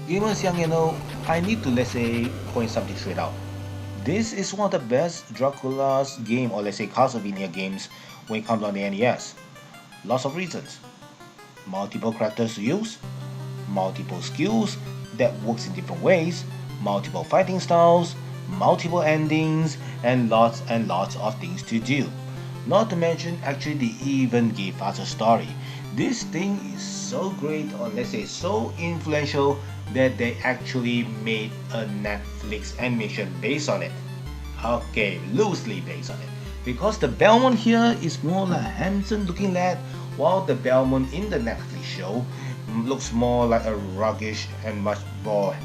Gamers young, I need to let's say point something straight out. This is one of the best Dracula's game or let's say Castlevania games when it comes on the NES. Lots of reasons. Multiple characters to use, multiple skills that works in different ways, multiple fighting styles, multiple endings, and lots of things to do. Not to mention, actually, they even gave us a story. This thing is so great, or let's say so influential, that they actually made a Netflix animation based on it. Okay, loosely based on it. Because the Belmont here is more like a handsome looking lad, while the Belmont in the Netflix show looks more like a ruggish and much more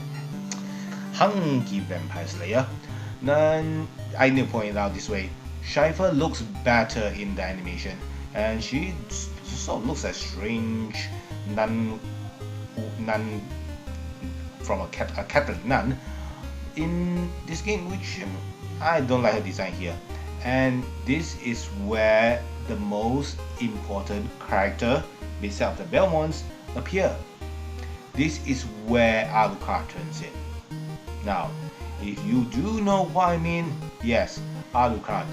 hunky vampire slayer. Then I need to point it out this way. Shiver looks better in the animation, and she sort of looks like strange nun from a Catholic nun in this game, which I don't like her design here. And this is where the most important character besides the Belmonts appear. This is where Alucard turns in. Now, if you do know what I mean, yes, Alucard,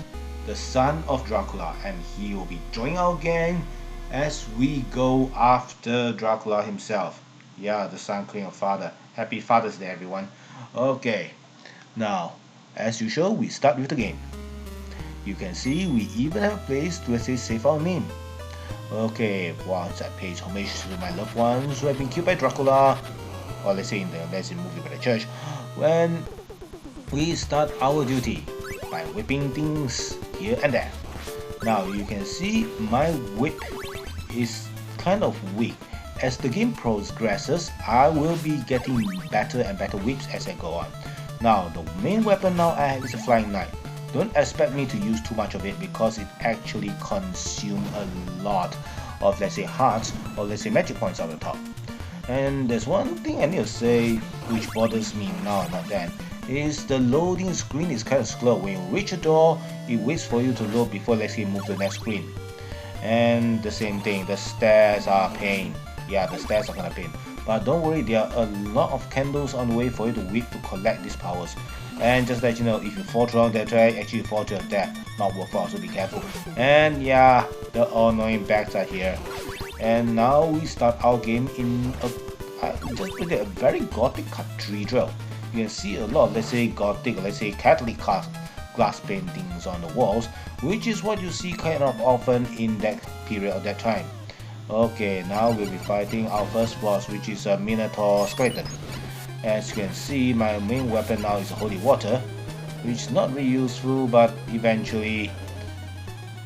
the son of Dracula, and he will be joining our gang as we go after Dracula himself. Yeah, the son, king of father. Happy Father's Day, everyone. Okay, now, as usual, we start with the game. You can see we even have a place to let's say save our name. Okay, once I pay homage to my loved ones who have been killed by Dracula, or let's say in the movie by the church, when we start our duty by whipping things here and there. Now you can see my whip is kind of weak. As the game progresses, I will be getting better and better whips as I go on. Now the main weapon now I have is a flying knife. Don't expect me to use too much of it because it actually consumes a lot of let's say hearts or let's say magic points on the top. And there's one thing I need to say which bothers me now and not then is the loading screen is kind of slow. When you reach a door, it waits for you to load before let's say move to the next screen. And the same thing, the stairs are a pain. Yeah, the stairs are gonna pain. But don't worry, there are a lot of candles on the way for you to whip to collect these powers. And just let you know, if you fall through that track, actually you fall to your death. Not worthwhile, so be careful. And yeah, the annoying bags are here. And now we start our game in just with a very gothic cathedral. You can see a lot of let's say gothic, let's say Catholic glass paintings on the walls, which is what you see kind of often in that period of that time. Okay, now we'll be fighting our first boss, which is a Minotaur skeleton. As you can see, my main weapon now is holy water, which is not really useful, but eventually,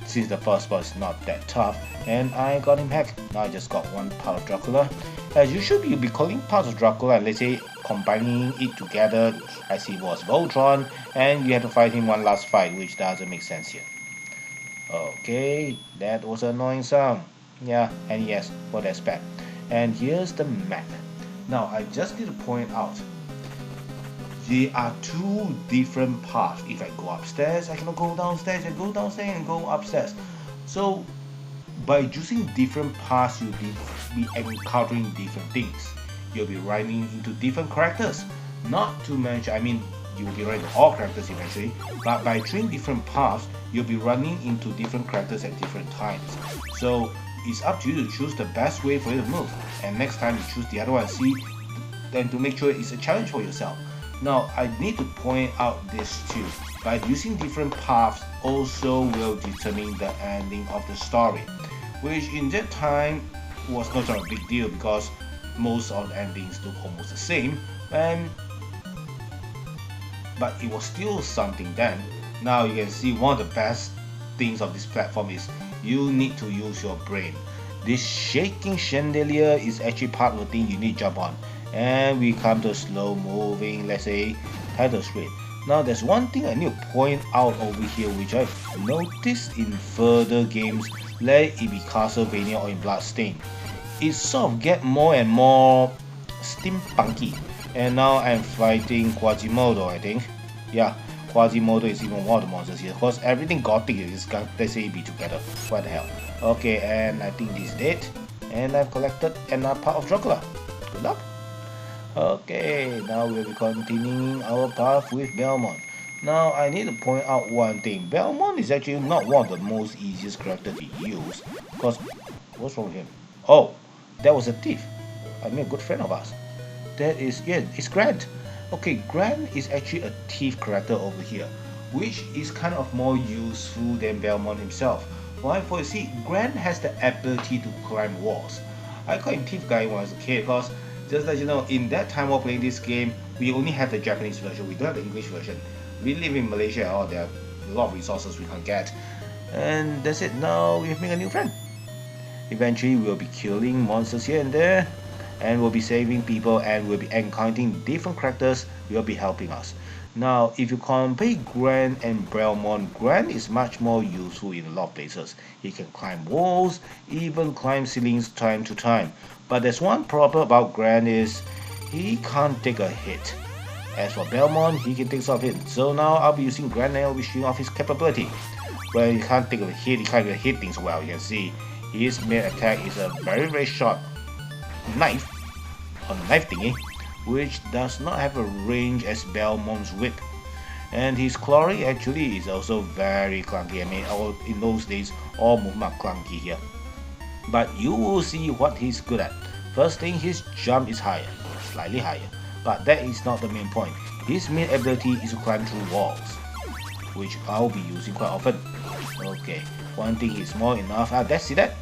since the first boss is not that tough, and I got him hacked. Now I just got one part of Dracula. As usual, you'll be calling parts of Dracula and let's say combining it together as he was Voltron, and you have to fight him one last fight, which doesn't make sense here. Okay, that was an annoying sound. Yeah, and yes, for that spec. And here's the map. Now I just need to point out there are two different paths. If I go upstairs, I cannot go downstairs. I go downstairs and go upstairs. So by using different paths, you'll be encountering different things. You'll be running into different characters. Not to mention, I mean, you will be running into all characters eventually, but by trying different paths, you'll be running into different characters at different times. So it's up to you to choose the best way for you to move. And next time you choose the other one, see, then to make sure it's a challenge for yourself. Now I need to point out this too. By using different paths also will determine the ending of the story, which in that time was not a big deal because most of the endings look almost the same. But it was still something then. Now you can see one of the best things of this platform is you need to use your brain. This shaking chandelier is actually part of the thing you need to jump on. And we come to slow moving, let's say, title screen. Now there's one thing I need to point out over here which I've noticed in further games, let it be Castlevania or in Bloodstain. It sort of get more and more steampunky. And now I'm fighting Quasimodo, I think. Yeah, Quasimodo is even one of the monsters here. Of course, everything gothic is got, let's say, be together. What the hell? Okay, and I think this is it. And I've collected another part of Dracula. Good luck. Okay, now we'll be continuing our path with Belmont. Now I need to point out one thing. Belmont is actually not one of the most easiest character to use. Because, what's wrong with him? Oh, that was a thief. I mean a good friend of ours. That is, yeah, it's Grant. Okay, Grant is actually a thief character over here, which is kind of more useful than Belmont himself. Why? For you see, Grant has the ability to climb walls. I call him Thief Guy when I was a kid because, just that you know, in that time while playing this game, we only have the Japanese version, we don't have the English version. We live in Malaysia, or there are a lot of resources we can't get. And that's it, now we've made a new friend. Eventually, we'll be killing monsters here and there, and we'll be saving people, and we'll be encountering different characters will be helping us. Now, if you compare Grant and Belmont, Grant is much more useful in a lot of places. He can climb walls, even climb ceilings time to time. But there's one problem about Grant is he can't take a hit. As for Belmont, he can take some hits. So now I'll be using Grant and I'll be showing off his capability. Where he can't take a hit, he can't even hit things well. You can see his main attack is a very short knife, a knife thingy, which does not have a range as Belmont's whip. And his clawing actually is also very clunky. I mean, in those days, all movement are clunky here. But you will see what he's good at. First thing, his jump is higher, slightly higher. But that is not the main point. His main ability is to climb through walls, which I'll be using quite often. Okay, one thing is more enough. See that?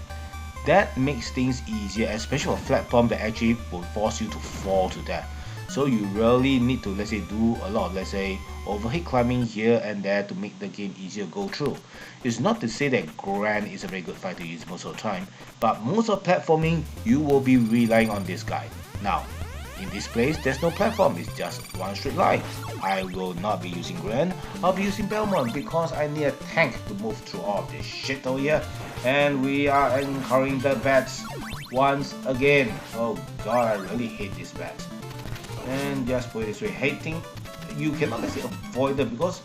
That makes things easier, especially for a platform that actually will force you to fall to death. So you really need to, let's say, do a lot of, let's say, overhead climbing here and there to make the game easier to go through. It's not to say that Grant is a very good fighter to use most of the time, but most of platforming, you will be relying on this guy. Now, in this place, there's no platform, it's just one straight line. I will not be using Grant, I'll be using Belmont because I need a tank to move through all of this shit over here. And we are encountering the bats once again. Oh god, I really hate these bats. And just put it this way, hating, you cannot let's say avoid them because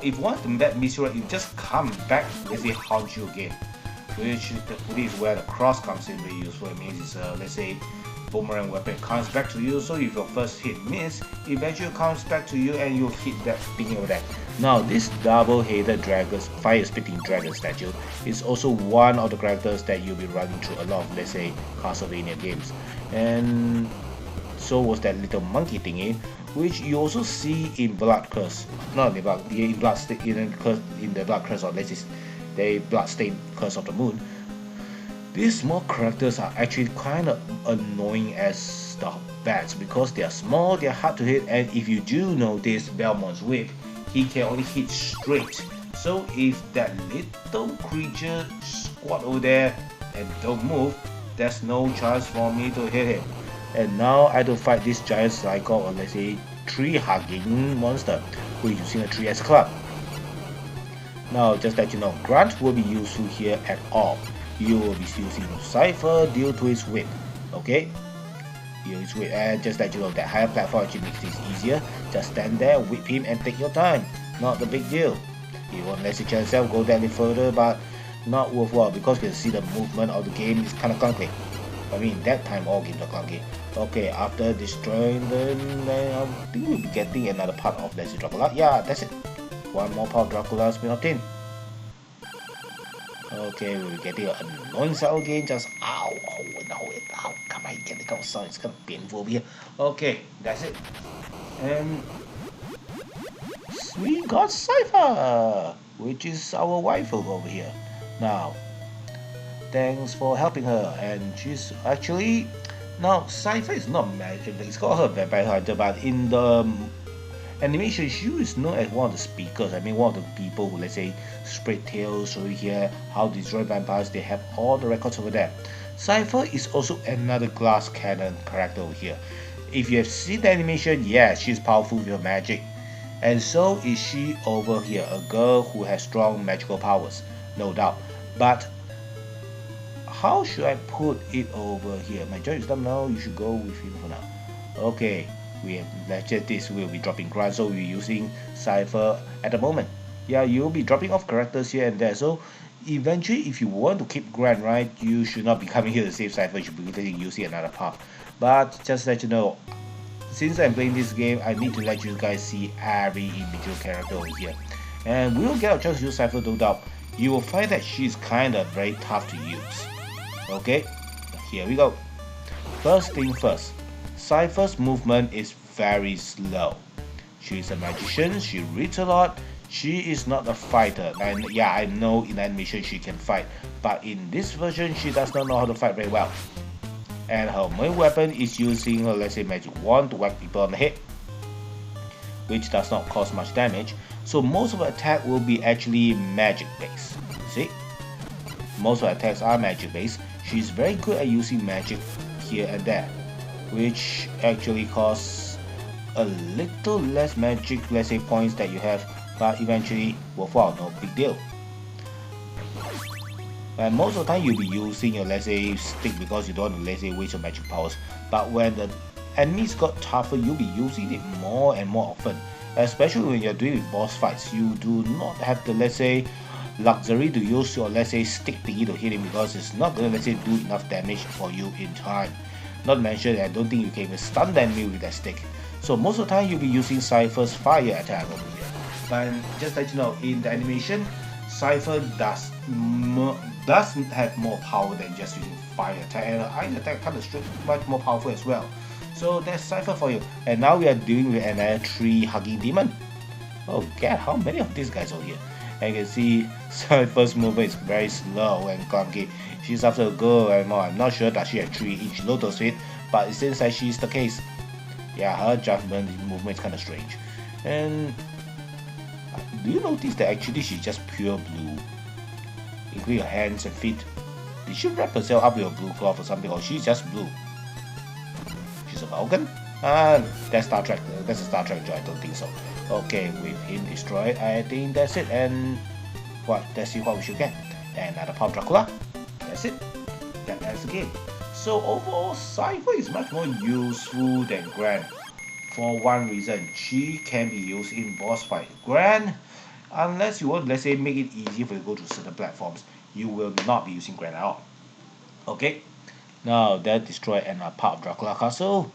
if one of the bat miss you, right, you just come back, let's say haunt you again. Which is where the cross comes in very useful. It means it's let's say boomerang weapon comes back to you, so if your first hit miss, eventually comes back to you and you hit that thing over there. Now this double-headed dragon, fire-spitting dragon statue is also one of the characters that you'll be running through a lot of, let's say, Castlevania games. And so was that little monkey thingy, which you also see in Blood Curse. Not in Blood, in the Blood Curse, or let's say the Bloodstained Curse of the Moon. These small characters are actually kind of annoying as the bats because they are small, they are hard to hit, and if you do notice Belmont's whip, he can only hit straight. So if that little creature squat over there and don't move, there's no chance for me to hit him. And now I don't fight this giant cycle, or let's say tree-hugging monster who is using a tree as a club. Now just let you know, Grant will be useful here at all. You will be using Cypher due to his whip, okay? His whip, and just let you know that higher platform actually makes things easier. Just stand there, whip him and take your time. Not a big deal. He won't let you yourself go down any further, but not worthwhile because you can see the movement of the game is kind of clunky. I mean, that time all games are clunky. Okay, after destroying them, I think we'll be getting another part of Let's Dracula. Yeah, that's it. One more part of Dracula has been obtained. Okay, we're getting an annoying sound again, just ow, come on, get the kind of sound, it's kind of painful over here. Okay, that's it. And we got Cypher, which is our waifu over here. Now, thanks for helping her, and she's actually, now Cypher is not magic, it's called her Vampire Hunter, but in the animation, she is known as one of the speakers. I mean, one of the people who, let's say, spread tales over here, how to destroy vampires. They have all the records over there. Cypher is also another glass cannon character over here. If you have seen the animation, yes, she's powerful with her magic. And so is she over here, a girl who has strong magical powers, no doubt. But how should I put it over here? My job is done now, you should go with him for now. Okay. We have lectured this, we'll be dropping Grant, so we're using Cypher at the moment. Yeah, you'll be dropping off characters here and there, so eventually if you want to keep Grant, right, you should not be coming here to save Cypher, you should be using another path. But just let you know, since I'm playing this game, I need to let you guys see every individual character over here. And we will get a chance to use Cypher, no doubt. You will find that she's kinda very tough to use. Okay, here we go. First thing first, Cypher's movement is very slow. She's a magician, she reads a lot, she is not a fighter. And yeah, I know in animation she can fight, but in this version she does not know how to fight very well. And her main weapon is using, let's say, magic wand to whack people on the head, which does not cause much damage. So most of her attack will be actually magic based. See? Most of her attacks are magic based. She's very good at using magic here and there, which actually costs a little less magic, let's say, points that you have, but eventually worthwhile, no big deal. And most of the time you'll be using your, let's say, stick because you don't want to, let's say, waste your magic powers. But when the enemies got tougher, you'll be using it more and more often. Especially when you're doing with boss fights, you do not have the, let's say, luxury to use your, let's say, stick thingy to hit him because it's not gonna, let's say, do enough damage for you in time. Not to mention, I don't think you can even stun the enemy with that stick. So most of the time you'll be using Cypher's fire attack over here. But just let you know, in the animation, Cypher does have more power than just using fire attack, and ice attack kind of much more powerful as well. So that's Cypher for you. And now we are dealing with another tree hugging demon. Oh god, how many of these guys over here? And you can see Cypher's movement is very slow and clunky. She's after a girl and more. I'm not sure that she has 3-inch lotus feet, but it seems like she's the case. Yeah, her judgment movement is kind of strange. And do you notice that actually she's just pure blue, including her hands and feet? Did she wrap herself up with a blue cloth or something, or she's just blue? She's a Vulcan? That's Star Trek. That's a Star Trek joke. I don't think so. Okay, with him destroyed, I think that's it. And what? Let's see what we should get. Another Pop Dracula. That's it. That's the game. So overall, Cypher is much more useful than Gran. For one reason, she can be used in boss fight. Gran, unless you want, let's say, make it easy for you to go to certain platforms, you will not be using Gran at all. Okay, now that destroyed another part of Dracula Castle,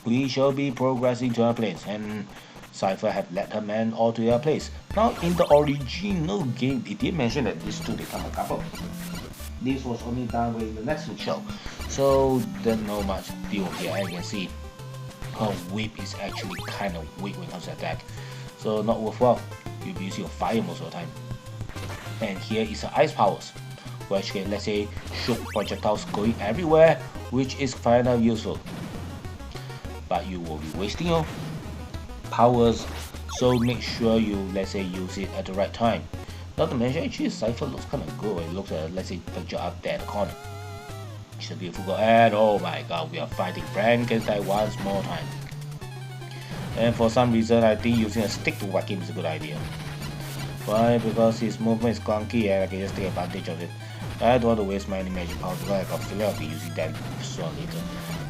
we shall be progressing to our place, and Cypher have led her men all to their place. Now, in the original game, it did mention that these two become a couple. This was only done with the Netflix show, so there's no much deal here. As you can see, her whip is actually kind of weak when it comes to attack, so not worthwhile. You'll be using your fire most of the time. And here is her ice powers, which can, let's say, shoot projectiles going everywhere, which is kind of useful. But you will be wasting your powers, so make sure you, let's say, use it at the right time. Not to mention, actually, Cypher looks kind of good when it looks at, let's say, picture up there in the corner. She's a beautiful girl, and oh my god, we are fighting Frankenstein once more time. And for some reason, I think using a stick to whack him is a good idea. Why? Because his movement is clunky and I can just take advantage of it. I don't want to waste my magic power because I got a feeling I'll be using that sooner or later.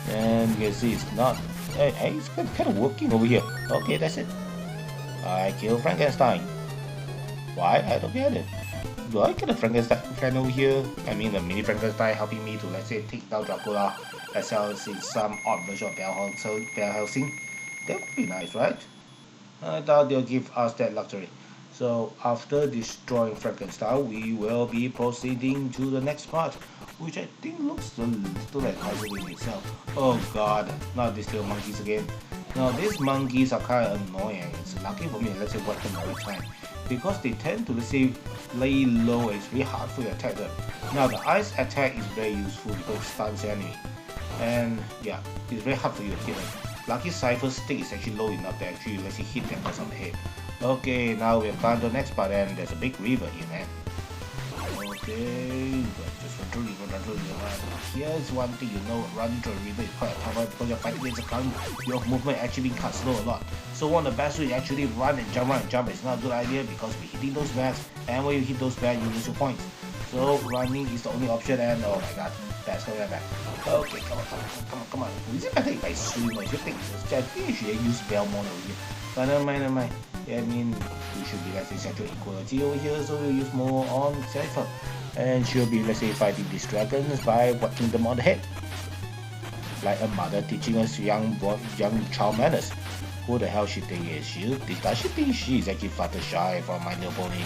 And you can see it's not. It's kind of working over here. Okay, that's it. I kill Frankenstein. Why? I don't get it. Do I get a Frankenstein friend over here? I mean, the mini Frankenstein helping me to, let's say, take down Dracula, as well as in some odd version of Helsing. That would be nice, right? I doubt they'll give us that luxury. So after destroying Frankenstein, we will be proceeding to the next part, which I think looks a little like Castlevania itself. Oh god, not these little monkeys again. Now these monkeys are kind of annoying. It's lucky for me, let's say, whack them all the time, because they tend to, let's say, lay low and it's really hard for you to attack them. Now the ice attack is very useful because it stuns the enemy. And yeah, it's very hard for you to hit them. Lucky Cypher's stick is actually low enough to actually, let's say, hit them just on the head. Okay, now we've gone to the next part and there's a big river here, man. Okay, just run through the river. Here's one thing you know, running through a river is quite a tough one because you're fighting against a clown. Your movement actually being cut slow a lot. So one of the best ways is actually run and jump. It's not a good idea because we're hitting those bats, and when you hit those bats, you lose your points. So running is the only option, and oh my god, that's going back. Okay, come on. Is it better if I swim or if you think? I think you should use Belmont over here. But never mind. I mean, we should be, let's say, sexual equality over here, so we'll use more on Cypher. And she'll be, let's say, fighting these dragons by whacking them on the head. like a mother teaching us young child manners. Who the hell she think is she? Does she think she is actually Fluttershy from My Little Pony?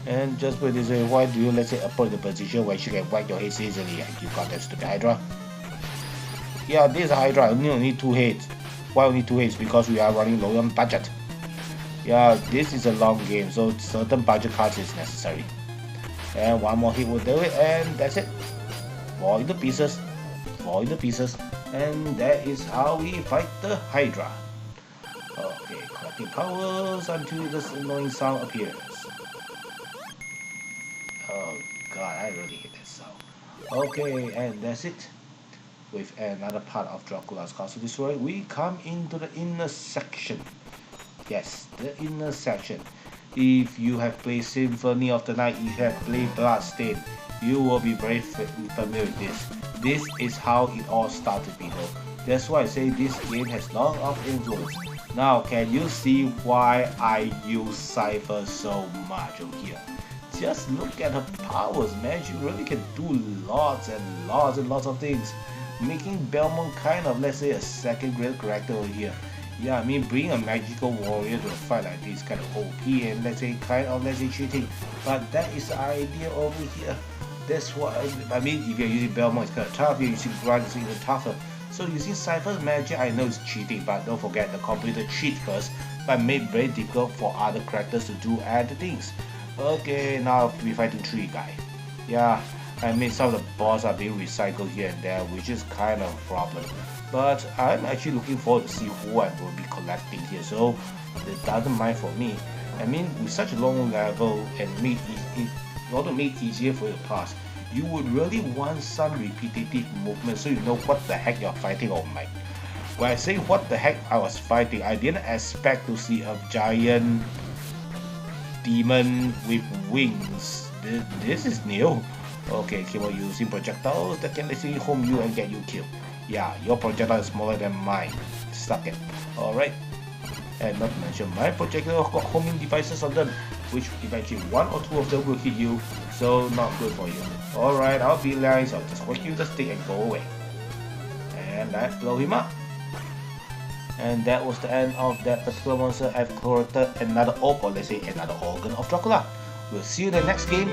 And just put this way, why do you let's say put in the position where she can whack your head easily and you got that stupid Hydra? Yeah, this is a Hydra, you only need 2 heads. Why only 2 heads? Because we are running low on budget. Yeah, this is a long game, so certain budget cards is necessary. And one more hit will do it, and that's it. Fall into pieces. Fall into pieces. And that is how we fight the Hydra. Okay, collecting powers until this annoying sound appears. Oh god, I really hate that sound. Okay, and that's it. With another part of Dracula's Castle Destroyed, we come into the inner section. Yes, the inner section. If you have played Symphony of the Night, you have played Bloodstain, you will be very familiar with this. This is how it all started, people. That's why I say this game has lot of influence. Now, can you see why I use Cypher so much over here? Just look at her powers, man. She really can do lots and lots and lots of things, making Belmont kind of, let's say, a second grade character over here. Yeah, I mean, bringing a magical warrior to a fight like this kind of OP and let's say kind of, let's say, cheating. But that is the idea over here. That's what I mean. If you're using Belmont, it's kind of tough. You're using Grunt, it's even tougher. So using Cypher's magic, I know it's cheating, but don't forget the computer cheat first, but made very difficult for other characters to do other things. Okay, now we fighting 3 guy. Yeah, I mean some of the boss are being recycled here and there, which is kind of a problem. But I'm actually looking forward to see who I will be collecting here, so it doesn't mind for me. I mean, with such a long level and in order to make it easier for you to pass, you would really want some repetitive movement so you know what the heck you're fighting. Oh my. When I say what the heck I was fighting, I didn't expect to see a giant demon with wings. This is new. Okay, keep on using projectiles that can literally home you and get you killed. Yeah, your projectile is smaller than mine. Suck it. Alright. And not to mention, my projectile got homing devices on them, which eventually 1 or 2 of them will hit you, so not good for you. Alright, I'll be nice, I'll just work you the stick and go away. And that blow him up. And that was the end of that particular monster. I've collected another orb, or let's say another organ of Dracula. We'll see you in the next game.